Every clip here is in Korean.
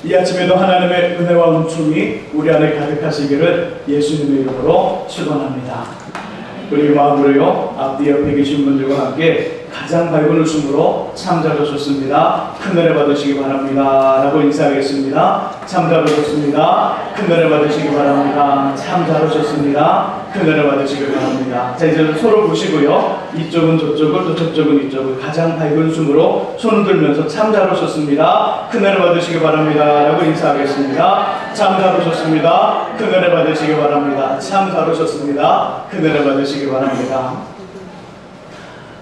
이 아침에도 하나님의 은혜와 은총이 우리 안에 가득하시기를 예수님의 이름으로 축원합니다. 우리 마음으로요, 앞뒤 옆에 계신 분들과 함께 가장 밝은 웃음으로 참 잘 오셨습니다, 큰 은혜 받으시기 바랍니다 라고 인사하겠습니다. 참 잘 오셨습니다, 큰 은혜 받으시기 바랍니다. 참 잘 오셨습니다, 큰 은혜 받으시기 바랍니다. 자, 이제 서로 보시고요, 이쪽은 저쪽을, 또 저쪽은 이쪽을 가장 밝은 웃음으로 손을 들면서 참 잘 오셨습니다, 큰 은혜 받으시기 바랍니다 라고 인사하겠습니다. 참 잘 오셨습니다, 큰 은혜 받으시기 바랍니다. 참 잘 오셨습니다, 큰 은혜 받으시기 바랍니다.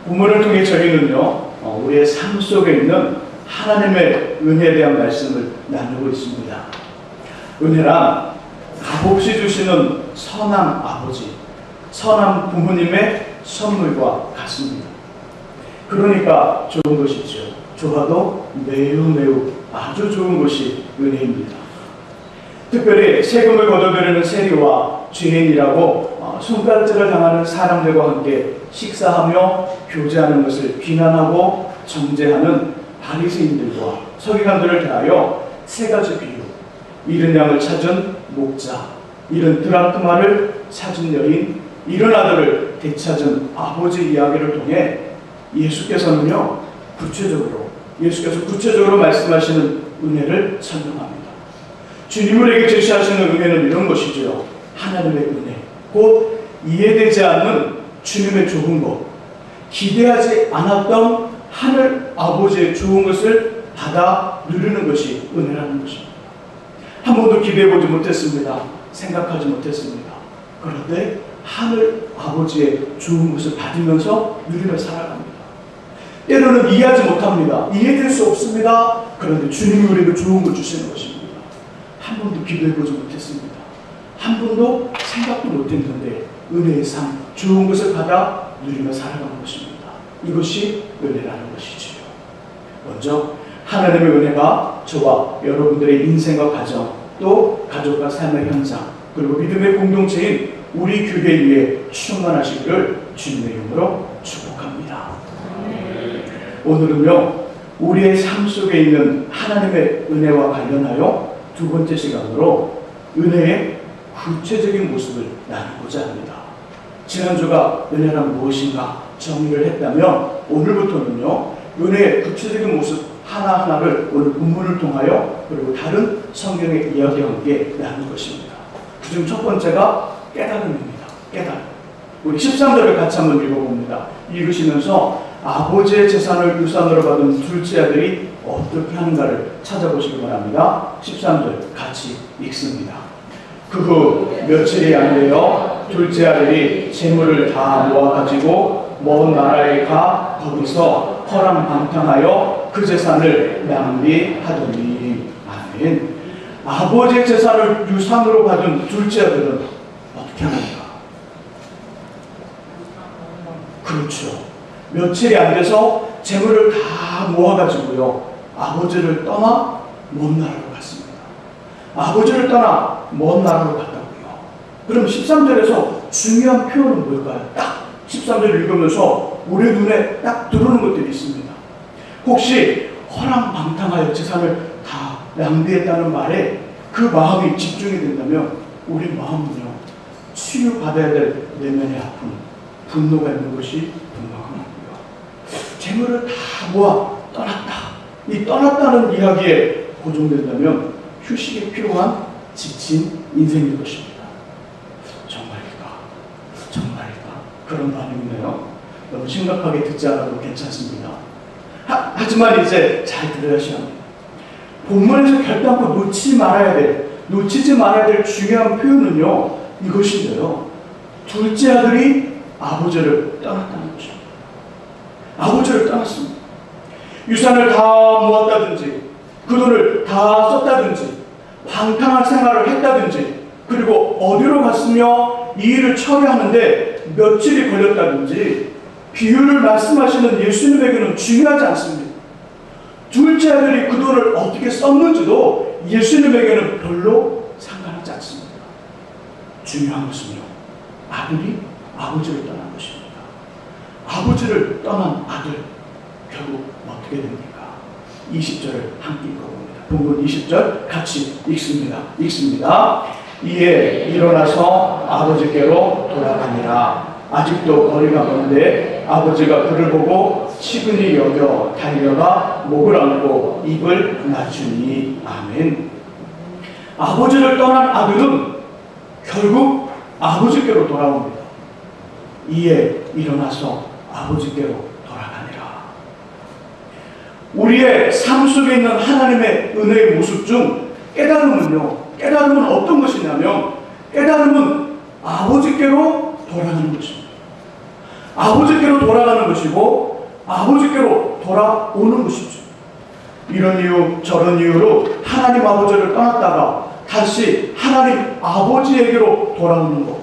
본문을 통해 저희는요, 우리의 삶 속에 있는 하나님의 은혜에 대한 말씀을 나누고 있습니다. 은혜란 값없이 주시는 선한 아버지, 선한 부모님의 선물과 같습니다. 그러니까 좋은 것이죠. 좋아도 매우 아주 좋은 것이 은혜입니다. 특별히 세금을 걷어들이는 세리와 죄인이라고 손가락질을 당하는 사람들과 함께 식사하며 교제하는 것을 비난하고 정죄하는 바리새인들과 서기관들을 대하여 세 가지 비유, 잃은 양을 찾은 목자, 잃은 드라크마를 찾은 여인, 잃은 아들을 되찾은 아버지 이야기를 통해 예수께서 구체적으로 말씀하시는 은혜를 설명합니다. 주님을 우리에게 제시하시는 은혜는 이런 것이죠. 하나님의 은혜, 곧 이해되지 않는 주님의 좋은 것, 기대하지 않았던 하늘 아버지의 좋은 것을 받아 누리는 것이 은혜라는 것입니다. 한 번도 기대해보지 못했습니다. 생각하지 못했습니다. 그런데 하늘 아버지의 좋은 것을 받으면서 누리며 살아갑니다. 때로는 이해하지 못합니다. 이해될 수 없습니다. 그런데 주님이 우리에게 좋은 것 주시는 것입니다. 한 번도 기도해보지 못했습니다. 한 번도 생각도 못했는데 은혜의 삶, 좋은 것을 받아 누리며 살아가는 것입니다. 이것이 은혜라는 것이지요. 먼저 하나님의 은혜가 저와 여러분들의 인생과 가정, 또 가족과 삶의 현장, 그리고 믿음의 공동체인 우리 교회 위에 충만하시기를 주님의 이름으로 축복합니다. 오늘은요, 우리의 삶 속에 있는 하나님의 은혜와 관련하여 두 번째 시간으로 은혜의 구체적인 모습을 나누고자 합니다. 지난주가 은혜란 무엇인가 정의를 했다면 오늘부터는요, 은혜의 구체적인 모습 하나하나를 오늘 본문을 통하여 그리고 다른 성경의 이야기와 함께 나눌 것입니다. 그중 첫 번째가 깨달음입니다. 깨달음. 우리 13절을 같이 한번 읽어봅니다. 읽으시면서 아버지의 재산을 유산으로 받은 둘째 아들이 어떻게 하는가를 찾아보시기 바랍니다. 13절 같이 읽습니다. 그 후 며칠이 안 되어 둘째 아들이 재물을 다 모아가지고 먼 나라에 가 거기서 허랑방탕하여 그 재산을 낭비하더니. 아멘. 아버지의 재산을 유산으로 받은 둘째 아들은 어떻게 합니까? 그렇죠. 며칠이 안 돼서 재물을 다 모아가지고요, 아버지를 떠나 먼 나라로 갔습니다. 아버지를 떠나 먼 나라로 갔다고요. 그럼 13절에서 중요한 표현은 뭘까요? 딱 13절을 읽으면서 우리 눈에 딱 들어오는 것들이 있습니다. 혹시 허랑방탕하여 재산을 다 낭비했다는 말에 그 마음이 집중이 된다면 우리 마음은요, 치유받아야 될 내면의 아픔, 분노가 있는 것이 분명합니다. 재물을 다 모아 떠났다. 이 떠났다는 이야기에 고정된다면 휴식이 필요한 지친 인생일 것입니다. 정말일까? 그런 반응이네요. 너무 심각하게 듣지 않아도 괜찮습니다. 하지만 이제 잘 들으셔야 합니다. 본문에서 결단코 놓치지 말아야 될 중요한 표현은요, 이것인데요. 둘째 아들이 아버지를 떠났다는 것입니다. 아버지를 떠났습니다. 유산을 다 모았다든지, 그 돈을 다 썼다든지, 방탕한 생활을 했다든지, 그리고 어디로 갔으며 이 일을 처리하는데 며칠이 걸렸다든지, 비율을 말씀하시는 예수님에게는 중요하지 않습니다. 둘째 아들이 그 돈을 어떻게 썼는지도 예수님에게는 별로 상관하지 않습니다. 중요한 것은요, 아들이 아버지를 떠난 것입니다. 아버지를 떠난 아들, 결국 어떻게 됩니까? 20절을 함께 읽어봅니다. 본문 20절 같이 읽습니다. 이에 일어나서 아버지께로 돌아가니라. 아직도 거리가 먼데 아버지가 그를 보고 치근히 여겨 달려가 목을 안고 입을 낮추니. 아멘. 아버지를 떠난 아들은 결국 아버지께로 돌아옵니다. 이에 일어나서 아버지께로 돌아가니라. 우리의 삶 속에 있는 하나님의 은혜의 모습 중 깨달음은 어떤 것이냐면, 깨달음은 아버지께로 돌아가는 것입니다. 아버지께로 돌아가는 것이고 아버지께로 돌아오는 것이죠. 이런 이유 저런 이유로 하나님 아버지를 떠났다가 다시 하나님 아버지에게로 돌아오는 것,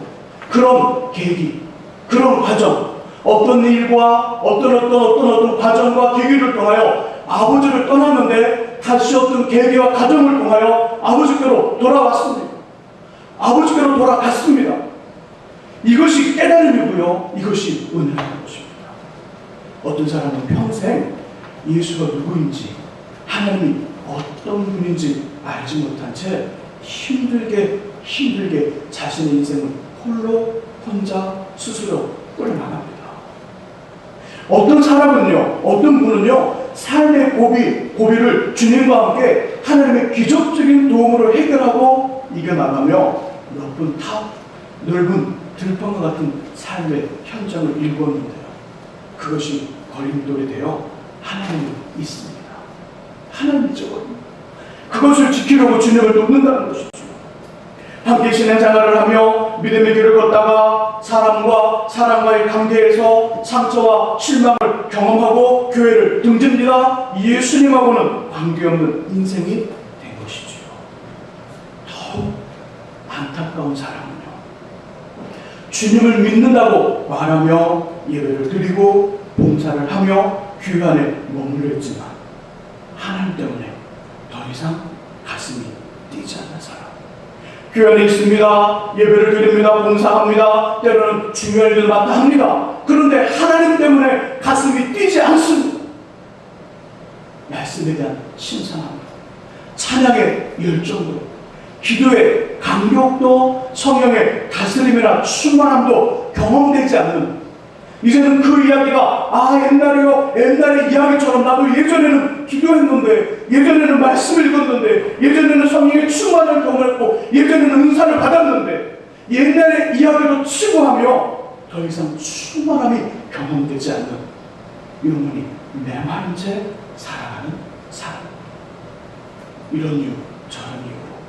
그런 계기, 그런 과정, 어떤 일과 어떤 과정과 계기를 통하여 아버지를 떠났는데 다시 어떤 계기와 과정을 통하여 아버지께로 돌아왔습니다. 아버지께로 돌아갔습니다. 이것이 깨달음이고요, 이것이 은혜라는 것입니다. 어떤 사람은 평생 예수가 누구인지, 하나님이 어떤 분인지 알지 못한 채 힘들게 자신의 인생을 혼자 스스로 끌어나갑니다. 어떤 사람은요, 어떤 분은요, 삶의 고비를 주님과 함께 하나님의 기적적인 도움으로 해결하고 이겨나가며 넓은 들판과 같은 삶의 현장을 일구었는데요, 그것이 걸림돌이 되어 하나님이 있습니다. 하나님이 있죠. 그것을 지키려고 주님을 돕는다는 것이죠. 함께 신앙생활을 하며 믿음의 길을 걷다가 사람과의 관계에서 상처와 실망을 경험하고 교회를 등집니다. 예수님하고는 관계없는 인생이 된 것이지요. 더욱 안타까운 사람은요, 주님을 믿는다고 말하며 예배를 드리고 봉사를 하며 교회 안에 머물러 있지만 하나님 때문에 더 이상 가슴이 뛰지 않는 사람. 교회 안에 있습니다. 예배를 드립니다. 봉사합니다. 때로는 중요한 일을 맡아합니다. 그런데 하나님 때문에 가슴이 뛰지 않습니다. 말씀에 대한 신선함, 찬양의 열정도, 기도의 감격도, 성령의 다스림이나 충만함도 경험되지 않는, 이제는 그 이야기가 옛날의 이야기처럼 나도 예전에는 기도했는데, 예전에는 말씀을 읽었는데, 예전에는 성령의 충만을 경험했고, 예전에는 은사를 받았는데, 옛날의 이야기로 치부하며 더 이상 충만함이 경험되지 않는 영혼이 메마른 채 살아가는 사람. 이런 이유 저런 이유로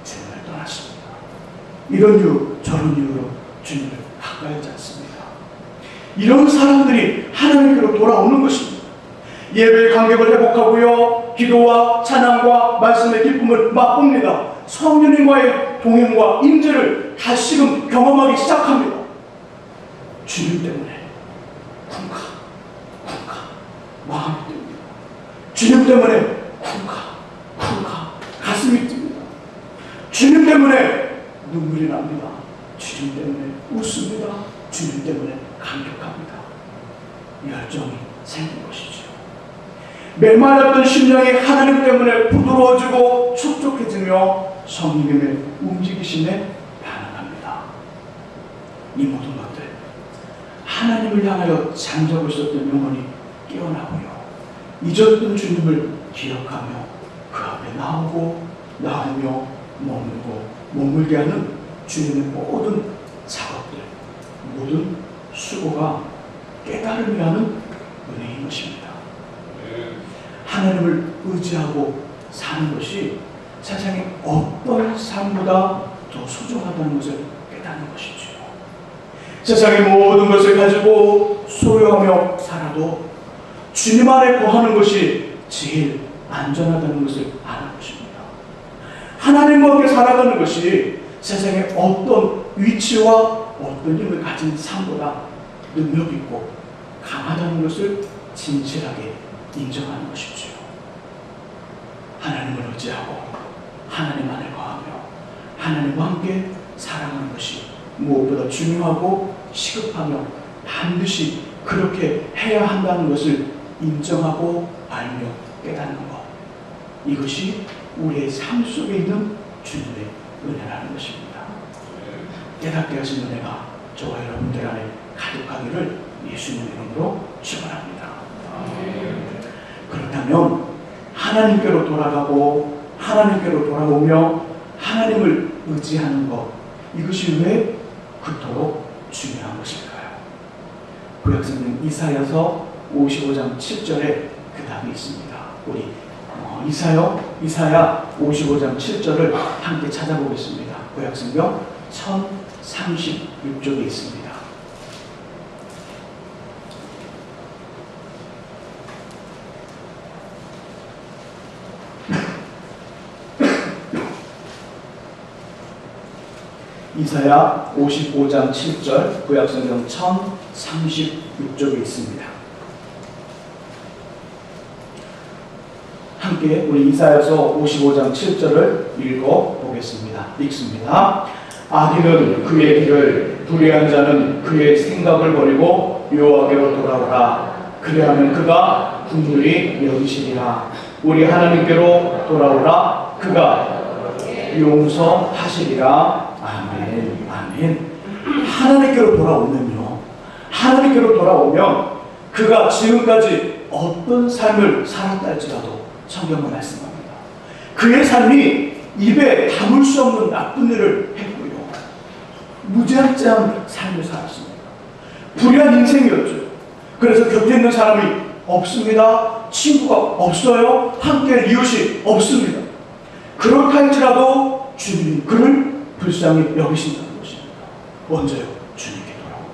주님을 떠났습니다. 이런 이유 저런 이유로 주님을 가까이 하지 않습니다. 이런 사람들이 하나님께로 돌아오는 것입니다. 예배의 간격을 회복하고요, 기도와 찬양과 말씀의 기쁨을 맛봅니다. 성령님과의 동행과 임재를 다시금 경험하기 시작합니다. 주님 때문에 쿵카 마음이 뜹니다. 주님 때문에 쿵카 가슴이 뜹니다. 주님 때문에 눈물이 납니다. 주님 때문에 웃습니다. 주님 때문에 감격합니다. 열정이 생긴 것이죠. 메말랐던 심령이 하나님 때문에 부드러워지고 촉촉해지며 성령님의 움직이심에 반응합니다. 이 모든 것들, 하나님을 향하여 잠자고 있었던 영혼이 깨어나고요, 잊었던 주님을 기억하며 그 앞에 나오며 머물게 하는 주님의 모든 작업들, 모든 수고가 깨달음이 하는 은혜인 것입니다. 하나님을 의지하고 사는 것이 세상의 어떤 삶보다 더 소중하다는 것을 깨닫는 것이죠. 세상의 모든 것을 가지고 소유하며 살아도 주님 안에 거하는 것이 제일 안전하다는 것을 아는 것입니다. 하나님과 함께 살아가는 것이 세상의 어떤 위치와 어떤 힘을 가진 삶보다 능력 있고 강하다는 것을 진실하게 인정하는 것이죠. 하나님을 의지하고 하나님 안에 거하며 하나님과 함께 살아가는 것이 무엇보다 중요하고 시급하며 반드시 그렇게 해야 한다는 것을 인정하고 알며 깨닫는 것, 이것이 우리의 삶 속에 있는 주님의 은혜라는 것입니다. 깨닫게 하신 은혜가 저와 여러분들 안에 가득하기를 예수님의 이름으로 축원합니다. 그렇다면 하나님께로 돌아가고 하나님께로 돌아오며 하나님을 의지하는 것, 이것이 왜 그토록 중요한 것일까요? 구약성경 이사야서 55장 7절에 그 답이 있습니다. 우리 이사야 55장 7절을 함께 찾아보겠습니다. 구약성경 1036쪽에 있습니다. 이사야 55장 7절, 구약성경 1036쪽에 있습니다. 함께 우리 이사야서 55장 7절을 읽어보겠습니다. 읽습니다. 악인은 그의 길을, 불의한 자는 그의 생각을 버리고 여호와께로 돌아오라. 그리하면 그가 긍휼히 여기시리라. 우리 하나님께로 돌아오라. 그가 용서하시리라. 아멘. 아멘. 하나님께로 돌아오면요, 하나님께로 돌아오면 그가 지금까지 어떤 삶을 살았다 할지라도 성경은 말씀합니다. 그의 삶이 입에 담을 수 없는 나쁜 일을 했고요, 무지막지한 삶을 살았습니다. 불의한 인생이었죠. 그래서 곁에 있는 사람이 없습니다. 친구가 없어요. 함께 이웃이 없습니다. 그렇다 할지라도 주님이 그를 불쌍히 여기신다는 것입니다. 언제요? 주님께 돌아오면.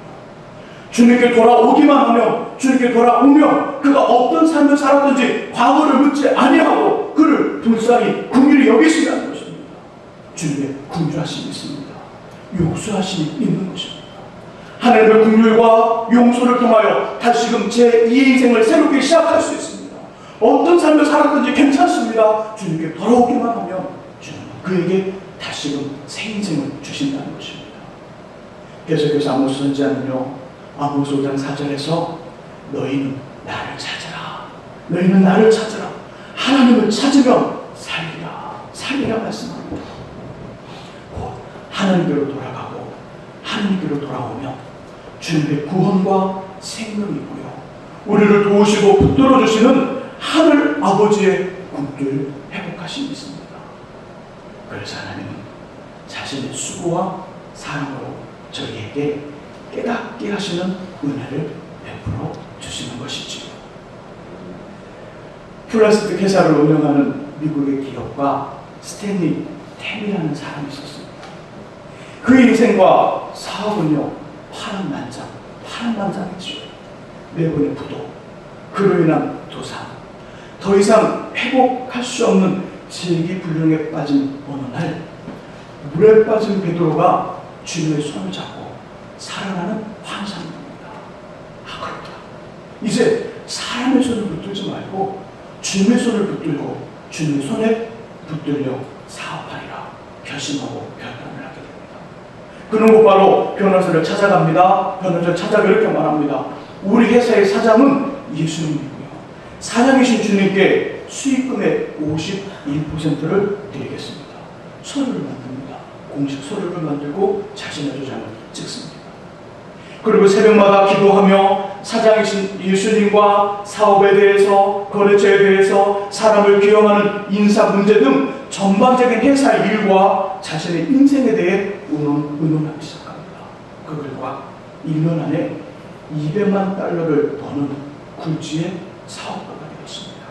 주님께 돌아오기만 하면, 주님께 돌아오면 그가 어떤 삶을 살았든지 과거를 묻지 아니하고 그를 불쌍히 긍휼히 여기신다는 것입니다. 주님의 긍휼하심이 있습니다. 용서하심이 있는 것입니다. 하나님의 긍휼과 용서를 통하여 다시금 제2의 인생을 새롭게 시작할 수 있습니다. 어떤 삶을 살았든지 괜찮습니다. 주님께 돌아오기만 하면 주님은 그에게 다시금 새 인생을 주신다는 것입니다. 계속해서 아모스 선지자는요, 아모스 5장 4절에서 너희는 나를 찾으라. 너희는 나를 찾으라. 하나님을 찾으면 살리라 말씀합니다. 곧 하나님께로 돌아가고 하나님께로 돌아오면 주님의 구원과 생명이고요, 우리를 도우시고 붙들어 주시는 하늘 아버지의 꿈을 회복하심이 있습니다. 그래서 하나님은 자신의 수고와 사랑으로 저희에게 깨닫게 하시는 은혜를 베풀어 주시는 것이지요. 플라스틱 회사를 운영하는 미국의 기업가 스탠리 템이라는 사람이 있었습니다. 그의 인생과 사업은요, 파란만장이죠. 매번의 부도, 그로 인한 도산, 더 이상 회복할 수 없는 질기불능에 빠진 어느 날, 물에 빠진 베드로가 주님의 손을 잡고 살아나는 환상이 납니다. 아, 그렇다. 이제 사람의 손을 붙들지 말고 주님의 손을 붙들고 주님의 손에 붙들려 사업하리라 결심하고 결단을 하게 됩니다. 그는 곧바로 변호사를 찾아갑니다. 변호사를 찾아가 이렇게 말합니다. 우리 회사의 사장은 예수님이고요, 사장이신 주님께 수익금의 51%를 드리겠습니다. 서류를 만듭니다. 공식 서류를 만들고 자신의 도장을 찍습니다. 그리고 새벽마다 기도하며 사장이신 예수님과 사업에 대해서, 거래처에 대해서, 사람을 기용하는 인사 문제 등 전반적인 회사 일과 자신의 인생에 대해 의논하기 시작합니다. 그 결과 1년 안에 $200만 버는 굴지의 사업가가 되었습니다.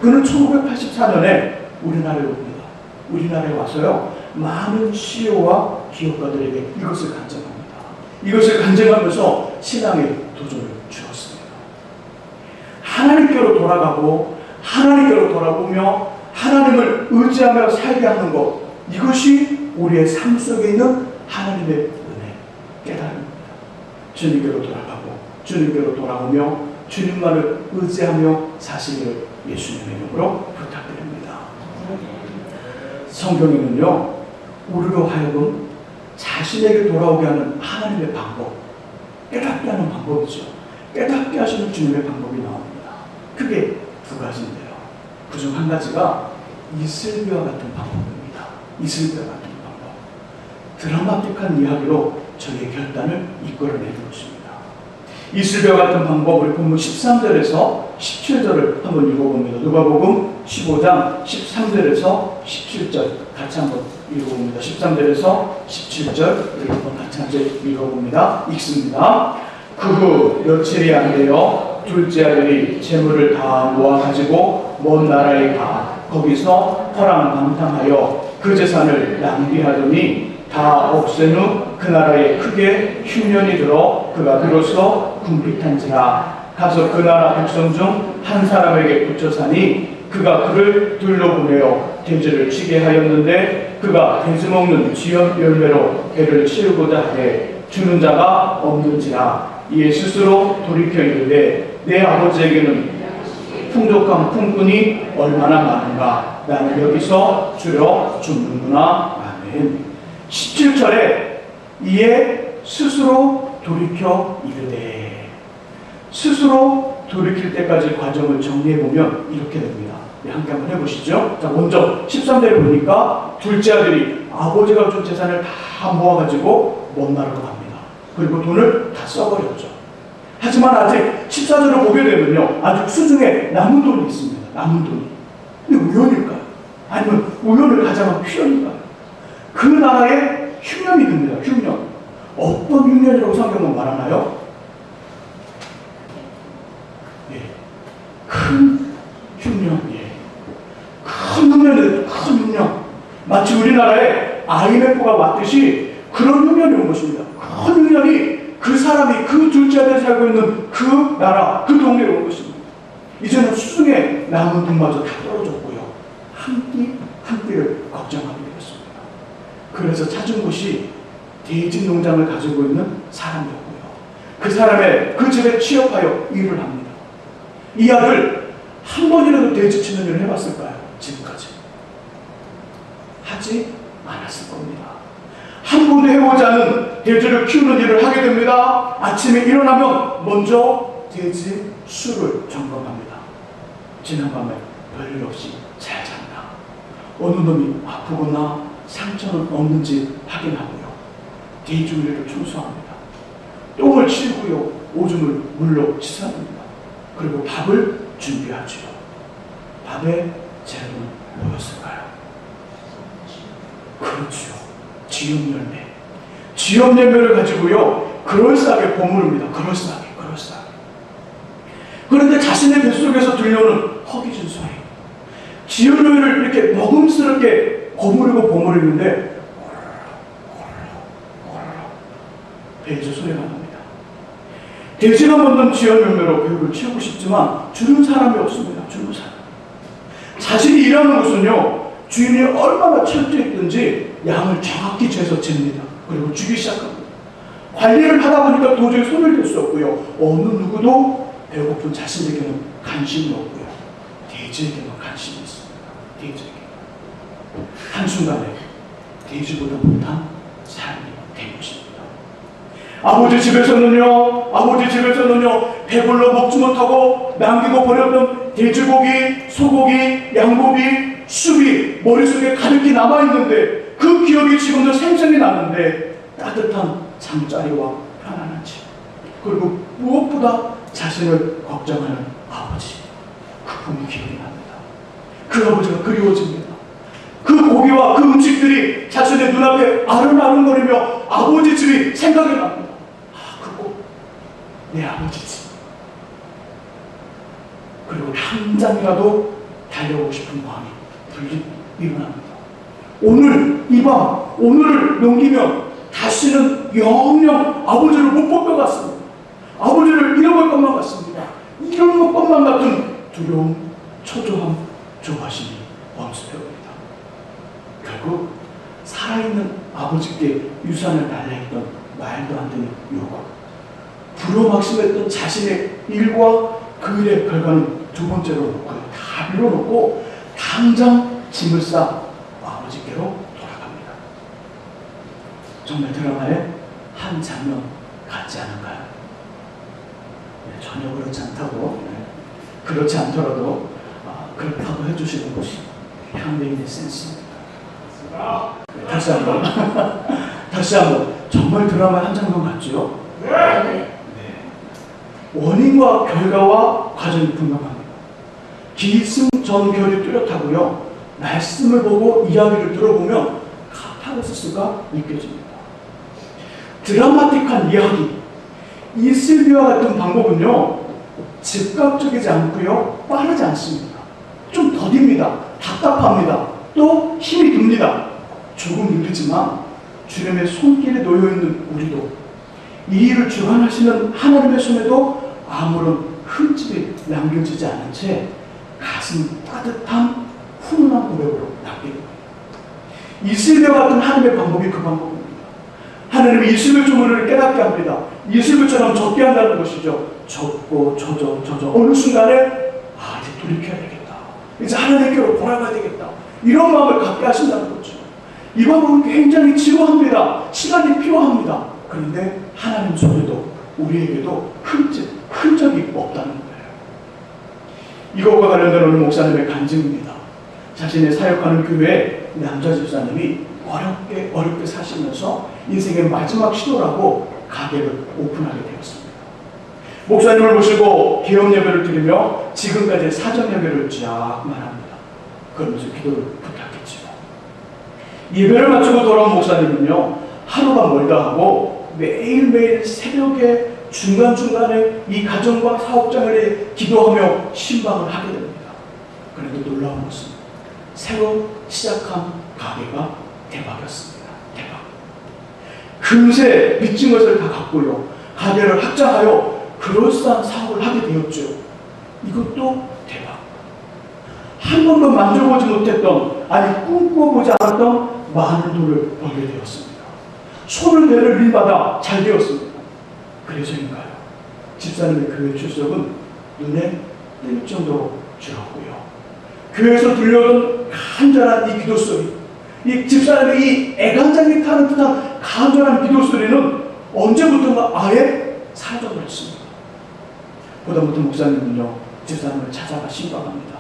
그는 1984년에 우리나라에 옵니다. 우리나라에 와서요, 많은 CEO와 기업가들에게 이것을 간증합니다. 이것을 간증하면서 신앙의 도전을 주었습니다. 하나님께로 돌아가고 하나님께로 돌아보며 하나님을 의지하며 살게 하는 것, 이것이 우리의 삶 속에 있는 하나님의 은혜, 깨달음입니다. 주님께로 돌아가고 주님께로 돌아오며 주님만을 의지하며 사시기를 예수님의 이름으로 부탁드립니다. 성경에는요, 우리로 하여금 자신에게 돌아오게 하는 하나님의 방법, 깨닫게 하는 방법이죠. 깨닫게 하시는 주님의 방법이 나옵니다. 크게 두 가지인데요, 그중 한 가지가 이슬비와 같은 방법입니다. 이슬비와 같은 방법. 드라마틱한 이야기로 저의 결단을 이끌어내는 것입니다. 이슬비와 같은 방법, 우리 본문 13절에서 17절을 한번 읽어봅니다. 누가복음 15장 13절에서 17절 같이 한번 읽어봅니다. 13절에서 17절 우리 한번 같이 읽어봅니다. 읽습니다. 그 후 며칠이 안 되어 둘째 아들이 재물을 다 모아가지고 먼 나라에 가 거기서 허랑방탕하여 그 재산을 낭비하더니 다 없앤 후 그 나라에 크게 흉년이 들어 그가 비로소 궁핍한지라. 가서 그 나라 백성 중 한 사람에게 붙여 사니 그가 그를 둘러보내어 돼지를 치게 하였는데 그가 돼지 먹는 쥐염 열매로 배를 치우고자 해 주는 자가 없는지라. 이에 스스로 돌이켜 이르되 내 아버지에게는 풍족한 품꾼이 얼마나 많은가. 나는 여기서 주려 줍는구나. 아멘. 17절에 이에 스스로 돌이켜 이르되, 스스로 돌이킬 때까지 과정을 정리해보면 이렇게 됩니다. 함께 한번 해보시죠. 자, 먼저 13절에 보니까 둘째 아들이 아버지가 준 재산을 다 모아가지고 먼 나라로 갑니다. 그리고 돈을 다 써버렸죠. 하지만 아직 14절을 보게 되면요, 아직 수중에 남은 돈이 있습니다. 남은 돈이. 근데 우연일까요? 아니면 우연을 가장한 흉년일까요? 그 나라에 흉년이 듭니다. 흉년. 어떤 흉년이라고 성경은 말하나요? 예, 큰 흉년. 예, 큰 흉년이에요. 큰 흉년. 마치 우리나라에 IMF가 왔듯이 그런 흉년이 온 것입니다. 큰 흉년이 그 사람이 그 둘째 아들이 살고 있는 그 나라, 그 동네에 온 것입니다. 이제는 수중에 남은 돈마저 다 떨어졌고요. 한 끼를 걱정하게 되었습니다. 그래서 찾은 곳이 돼지 농장을 가지고 있는 사람이었고요. 그 사람의 그 집에 취업하여 일을 합니다. 이 아들 한 번이라도 돼지 치는 일을 해봤을까요? 지금까지 하지 않았을 겁니다. 한 번도 해보지 않은 돼지를 키우는 일을 하게 됩니다. 아침에 일어나면 먼저 돼지 수를 점검합니다. 지난밤에 별일 없이 잘 잤나, 어느 놈이 아프거나 상처는 없는지 확인하고요. 돼지 우리를 청소합니다. 똥을 치우고요, 오줌을 물로 씻어냅니다. 그리고 밥을 준비하죠. 밥에 재료는 뭐였을까요? 그렇죠, 쥐염 열매. 쥐염 열매를 가지고요, 그럴싸하게 버무릅니다. 그럴싸하게. 그런데 자신의 뱃속에서 들려오는 허기진 소리, 쥐염 열매를 이렇게 먹음스럽게 버무리는데 배에서 소리가 납니다. 돼지가 먹는 쥐염 열매로 배를 채우고 싶지만 주는 사람이 없습니다. 주는 사람. 자신이 일하는 곳은요, 주인이 얼마나 철저했든지 양을 정확히 재서 잽니다. 그리고 주기 시작합니다. 관리를 하다 보니까 도저히 손을 댈 수 없고요. 어느 누구도 배고픈 자신에게는 관심이 없고요. 돼지에게만 관심이 있습니다. 돼지에게. 한순간에 돼지보다 못한 삶이 된 것입니다. 아버지 집에서는요, 배불러 먹지 못하고 남기고 버렸던 돼지고기, 소고기, 양고기, 숲이 머릿속에 가득히 남아있는데 그 기억이 지금도 생생히 나는데 따뜻한 잠자리와 편안한 집, 그리고 무엇보다 자신을 걱정하는 아버지, 그 품이 기억이 납니다. 그 아버지가 그리워집니다. 그 고기와 그 음식들이 자신의 눈앞에 아른아른거리며 아버지 집이 생각이 납니다. 그곳 내 아버지 집. 그리고 당장이라도 달려오고 싶은 마음이 불리 일어납니다. 오늘 이 밤, 오늘을 넘기면 다시는 영영 아버지를 못 볼 것 같습니다. 아버지를 잃어볼 것만 같습니다. 이런 것만 같은 두려움, 초조함, 조바심이 엄습해옵니다. 결국 살아있는 아버지께 유산을 달라 했던 말도 안 되는 요구, 불효막심했던 자신의 일과 그 일의 결과는 두 번째로 놓고요, 다 밀어놓고 당장 짐을 싸 아버지께로 돌아갑니다. 정말 드라마의 한 장면 같지 않은가요? 네, 전혀 그렇지 않다고, 그렇지 않더라도 그렇다고 해주시는 것이 현대인의 센스입니다. 다시 한번 다시 한번 정말 드라마 한 장면 같죠? 네. 원인과 결과와 과정이 분명합니다. 기승전결이 뚜렷하고요. 말씀을 보고 이야기를 들어보면 카타르시스가 느껴집니다. 드라마틱한 이야기, 이슬비와 같은 방법은요, 즉각적이지 않고요, 빠르지 않습니다. 좀 더딥니다. 답답합니다. 또 힘이 듭니다. 조금 느리지만 주님의 손길에 놓여있는 우리도, 이 일을 주관하시는 하나님의 손에도 아무런 흠집이 남겨지지 않은 채 가슴 따뜻한 훈훈한 고백으로 남게 됩니다. 이슬비와 같은 하나님의 방법이 그 방법입니다. 하나님이 이슬비 주문을 깨닫게 합니다. 이슬비처럼 젖게 한다는 것이죠. 젖고 젖어 어느 순간에 이제 돌이켜야 되겠다. 이제 하나님께로 돌아가야 되겠다. 이런 마음을 갖게 하신다는 거죠. 이 방법은 굉장히 지루합니다. 시간이 필요합니다. 그런데 하나님 손에도 우리에게도 흔적이 없다는 거예요. 이것과 관련된 오늘 목사님의 간증입니다. 자신의 사역하는 교회에 남자 집사님이 어렵게 사시면서 인생의 마지막 시도라고 가게를 오픈하게 되었습니다. 목사님을 모시고 개업 예배를 드리며 지금까지 사전 예배를 쫙만 합니다. 그러면서 기도를 부탁했지요. 예배를 마치고 돌아온 목사님은요, 하루가 멀다 하고 매일매일 새벽에 중간중간에 이 가정과 사업장을 기도하며 신방을 하게 됩니다. 그런데 놀라운 것은 새로 시작한 가게가 대박이었습니다. 대박. 금세 빚진 것을 다 갚고요, 가게를 확장하여 그럴싸한 사업을 하게 되었죠. 이것도 대박. 한 번도 만져보지 못했던, 아니 꿈꿔보지 않았던 많은 돈을 벌게 되었습니다. 손을 대를 일마다 잘 되었습니다. 그래서인가요? 집사님의 교회 출석은 눈에 띌 정도로 줄었고요. 교회에서 들려오던 간절한 이 기도 소리, 이 집사님의 이 애간장이 타는 듯한 간절한 기도 소리는 언제부턴가 아예 사라져버렸습니다. 보다부터 목사님은요, 집사님을 찾아가 신방합니다.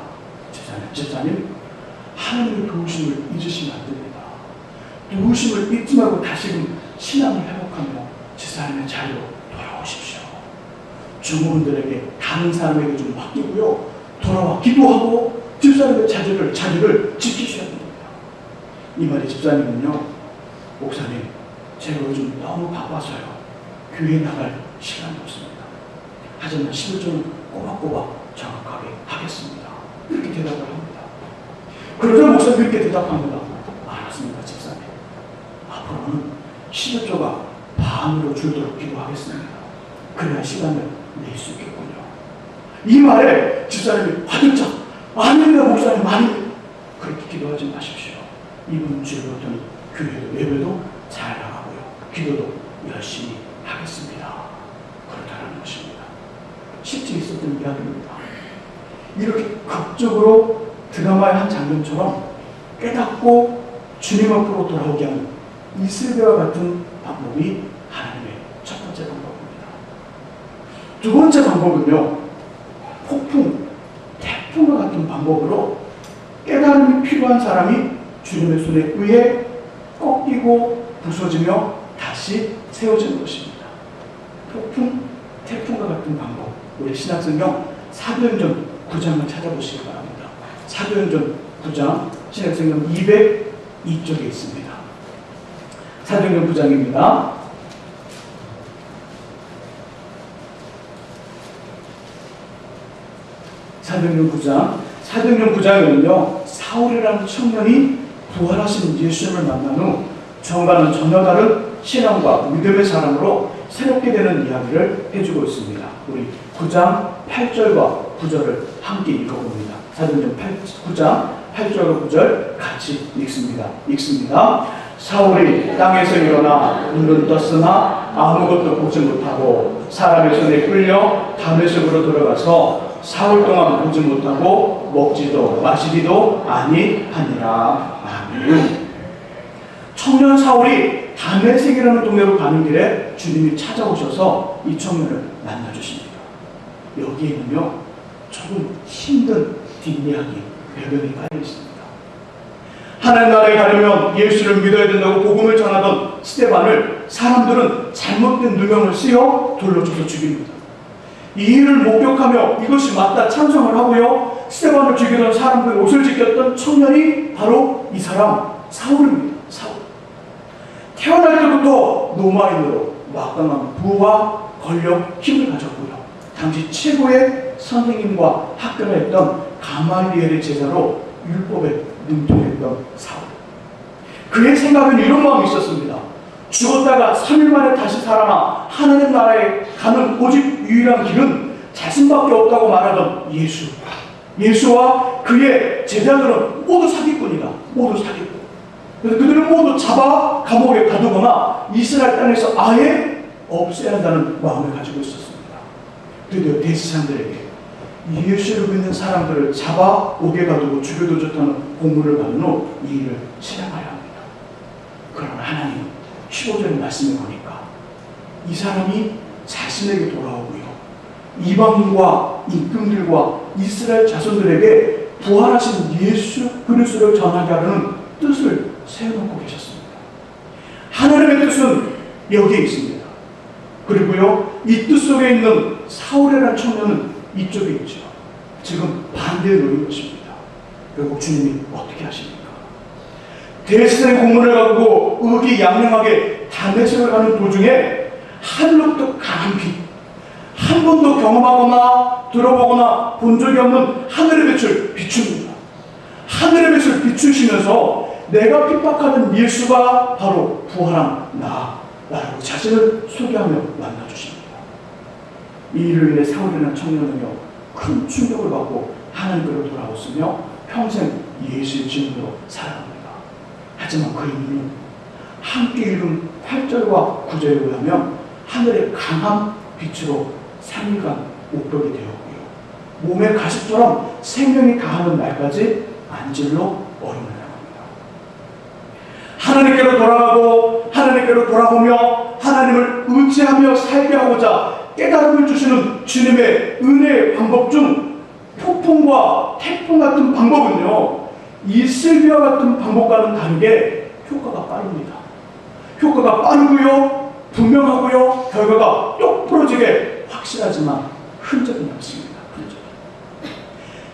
집사님, 하나님의 도우심을 잊으시면 안 됩니다. 도우심을 잊지 말고 다시금 신앙을 회복하며 집사님의 자리로 돌아오십시오. 주무분들에게 다른 사람에게 좀 맡기고요, 돌아와 기도하고 집사님의 자리를 지키셔야 됩니다. 이 말에 집사님은요, 목사님, 제가 요즘 너무 바빠서요, 교회 나갈 시간이 없습니다. 하지만 11조는 꼬박꼬박 정확하게 하겠습니다. 이렇게 대답을 합니다. 그러자 목사님이 이렇게 대답합니다. 알았습니다, 집사님. 앞으로는 11조가 반으로 줄도록 기도하겠습니다. 그래야 시간을 낼 수 있겠군요. 이 말에 집사님이 화들짝, 아닙니다, 목사님, 아닙니다. 그렇게 기도하지 마십시오. 이번 주부터는 교회도 예배도 잘 나가고요, 기도도 열심히 하겠습니다. 그렇다는 것입니다. 실제 있었던 이야기입니다. 이렇게 극적으로 드라마의 한 장면처럼 깨닫고 주님 앞으로 돌아오게 하는 이슬배와 같은 방법이 하나님의 첫 번째 방법입니다. 두 번째 방법은요, 태풍과 같은 방법으로 깨달음이 필요한 사람이 주님의 손에 의해 꺾이고 부서지며 다시 세워지는 것입니다. 태풍과 같은 방법. 우리 신약성경 사도행전 9장을 찾아보시기 바랍니다. 사도행전 9장 신약성경 202쪽에 있습니다. 사도행전 9장입니다. 사도행전 9장에는요, 사울이라는 청년이 부활하신 예수님을 만난 후 정반은 전혀 다른 신앙과 믿음의 사람으로 새롭게 되는 이야기를 해주고 있습니다. 우리 9장 8절과 9절을 함께 읽어봅니다. 사도행전 9장 8절과 9절 같이 읽습니다. 사울이 땅에서 일어나 눈은 떴으나 아무것도 보지 못하고 사람의 손에 끌려 다메섹으로 들어가서 사흘 동안 보지 못하고 먹지도 마시지도 아니하니라. 아멘. 청년 사울이 다메섹이라는 동네로 가는 길에 주님이 찾아오셔서 이 청년을 만나주십니다. 여기에는요, 조금 힘든 뒷이야기, 배경이 깔려 있습니다. 하나님 나라에 가려면 예수를 믿어야 된다고 복음을 전하던 스데반을 사람들은 잘못된 누명을 씌워 돌로 쳐서 죽입니다. 이 일을 목격하며 이것이 맞다 찬성을 하고요, 스데반을 죽이던 사람들 옷을 지켰던 청년이 바로 이 사람 사울입니다. 사울. 태어날 때부터 로마인으로 막강한 부와 권력, 힘을 가졌고요, 당시 최고의 선생님과 학교를 했던 가말리엘의 제자로 율법에 능통했던 사울. 그의 생각에는 이런 마음이 있었습니다. 죽었다가 3일 만에 다시 살아나 하나님 나라에 가는 오직 유일한 길은 자신밖에 없다고 말하던 예수. 예수와 그의 제자들은 모두 사기꾼이다. 모두 사기꾼. 그래서 그들은 모두 잡아 감옥에 가두거나 이스라엘 땅에서 아예 없애야 한다는 마음을 가지고 있었습니다. 드디어 대제사장들에게 예수를 믿는 사람들을 잡아 옥에 가두고 죽여도 좋다는 공문을 받은 후 이 일을 실행하려 합니다. 그러나 하나님 15절의 말씀을 보니까 이 사람이 자신에게 돌아오고요, 이방인과 임금들과 이스라엘 자손들에게 부활하신 예수 그리스도를 전하게 하려는 뜻을 세워놓고 계셨습니다. 하나님의 뜻은 여기에 있습니다. 그리고요, 이 뜻 속에 있는 사울이라는 청년은 이쪽에 있죠. 지금 반대에 놓인 것입니다. 결국 주님이 어떻게 하십니까? 대제사장의 공문을 갖고 의기양양하게 다메섹을 가는 도중에 하늘로부터 강한 빛, 한 번도 경험하거나 들어보거나 본 적이 없는 하늘의 빛을 비춥니다. 하늘의 빛을 비추시면서 내가 핍박하는 예수가 바로 부활한 나라고 자신을 소개하며 만나주십니다. 이 일로 인해 사울이라는 청년은요, 큰 충격을 받고 하나님께로 돌아왔으며 평생 예수의 증인으로 살아갑니다. 하지만 그의 눈은 함께 읽은 8절과 9절에 의하면 하늘의 강한 빛으로 3일간 옥벽이 되었고요, 몸의 가십처럼 생명이 다하는 날까지 안질로 얼음을 당합니다. 하나님께로 돌아가고 하나님께로 돌아오며 하나님을 의지하며 살게 하고자 깨달음을 주시는 주님의 은혜의 방법 중 폭풍과 태풍 같은 방법은요, 이슬비와 같은 방법과는 다르게 효과가 빠릅니다. 효과가 빠르고요, 분명하고요, 결과가 똑부러지게 확실하지만 흔적이 남습니다.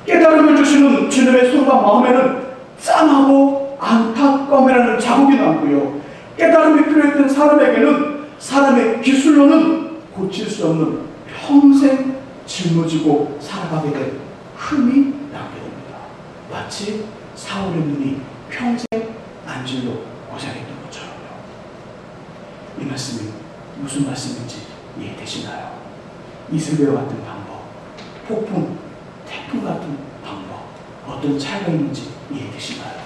깨달음을 주시는 주님의 손과 마음에는 짠하고 안타까움이라는 자국이 남고요, 깨달음이 필요했던 사람에게는 사람의 기술로는 고칠 수 없는 평생 짊어지고 살아가게 된 흠이 남게 됩니다. 마치 사울의 눈이 평생 안질로 고생했던 것처럼요. 이 말씀이 무슨 말씀인지 이해되시나요? 이슬비와 같은 방법, 폭풍, 태풍 같은 방법, 어떤 차이가 있는지 이해되시나요?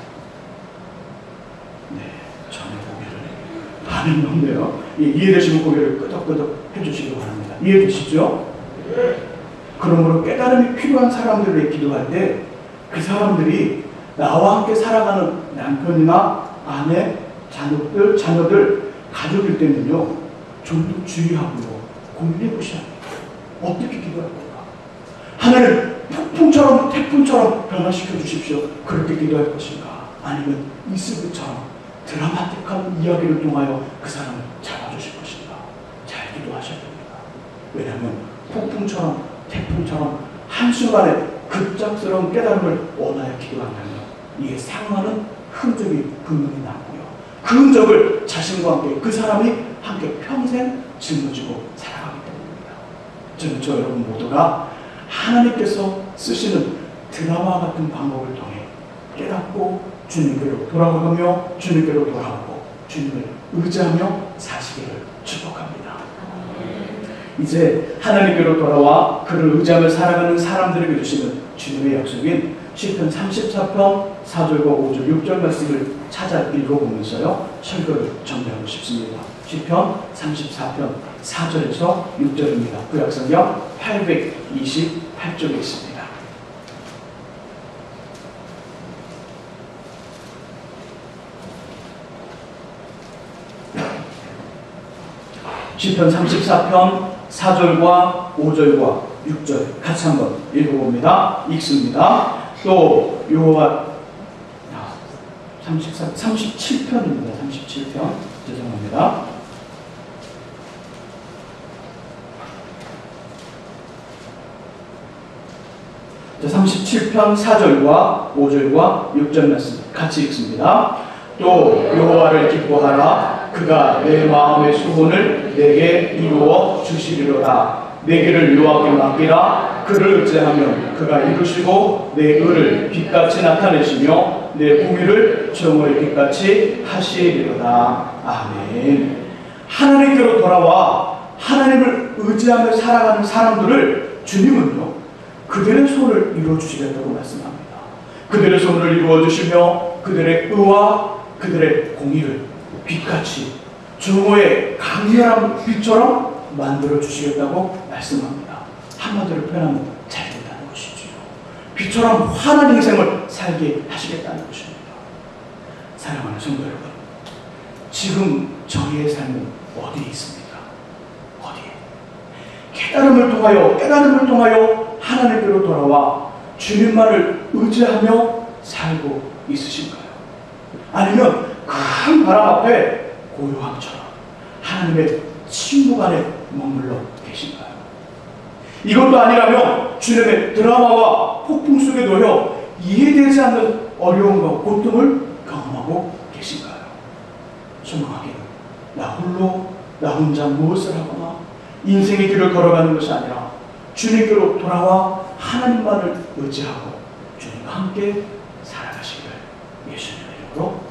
네, 전혀 고개를 반은 없네요. 이해되시면 고개를 끄덕끄덕 해주시기 바랍니다. 이해되시죠? 그러므로 깨달음이 필요한 사람들을 기도할 때 그 사람들이 나와 함께 살아가는 남편이나 아내, 자녀들, 가족일 때는요, 좀 더 주의하고요, 고민해 보셔야 합니다. 어떻게 기도할 건가? 하나님 폭풍처럼 태풍처럼 변화시켜 주십시오. 그렇게 기도할 것인가? 아니면 이슬비처럼 드라마틱한 이야기를 통하여 그 사람을 잡아주실 것인가? 잘 기도하셔야 됩니다. 왜냐하면 폭풍처럼 태풍처럼 한순간에 급작스러운 깨달음을 원하여 기도한다면 이에 상응하는 흔적이 분명히 남고요, 그 흔적을 자신과 함께 그 사람이 함께 평생 짊어지고 살아가기 때문입니다. 저 여러분 모두가 하나님께서 쓰시는 드라마 같은 방법을 통해 깨닫고 주님께로 돌아가며 주님께로 돌아오고 주님을 의지하며 사시기를 축복합니다. 이제 하나님께로 돌아와 그를 의지하며 살아가는 사람들에게 주시는 주님의 약속인 시편 34편 4절과 5절, 6절 말씀을 찾아 읽어보면서요, 설교를 정리하고 싶습니다. 시편 34편 4절에서 6절입니다. 구약성경 828쪽에 있습니다. 시편 34편 4절과 5절과 6절 같이 한번 읽어봅니다. 읽습니다. 또 여호와 37편입니다. 37편. 죄송합니다. 자, 37편 4절과 5절과 6절 말씀 같이 읽습니다. 또 여호와를 기뻐하라. 그가 내 마음의 소원을 내게 이루어 주시리로다. 내 길을 여호와께 맡기라. 그를 의지하면 그가 이루시고 내 의를 빛같이 나타내시며 내 공의를 정오의 빛같이 하시리로다. 아멘. 하나님께로 돌아와 하나님을 의지하며 살아가는 사람들을 주님은요, 그들의 소원을 이루어주시겠다고 말씀합니다. 그들의 소원을 이루어주시며 그들의 의와 그들의 공의를 빛같이 정오의 강렬한 빛처럼 만들어주시겠다고 말씀합니다. 한마디로 표현하면 잘 된다는 것이지요. 빛처럼 환한 인생을 살게 하시겠다는 것입니다. 사랑하는 성도 여러분, 지금 저희의 삶은 어디에 있습니까? 어디에? 깨달음을 통하여 하나님께로 돌아와 주님만을 의지하며 살고 있으신가요? 아니면 큰 바람 앞에 고요함처럼 하나님의 친구 안에 머물러 계신가요? 이것도 아니라면 주님의 드라마와 폭풍 속에 놓여 이해되지 않는 어려움과 고통을 경험하고 계신가요? 소망하기는 나 혼자 무엇을 하거나 인생의 길을 걸어가는 것이 아니라 주님께로 돌아와 하나님만을 의지하고 주님과 함께 살아가시기를 예수님의 이름으로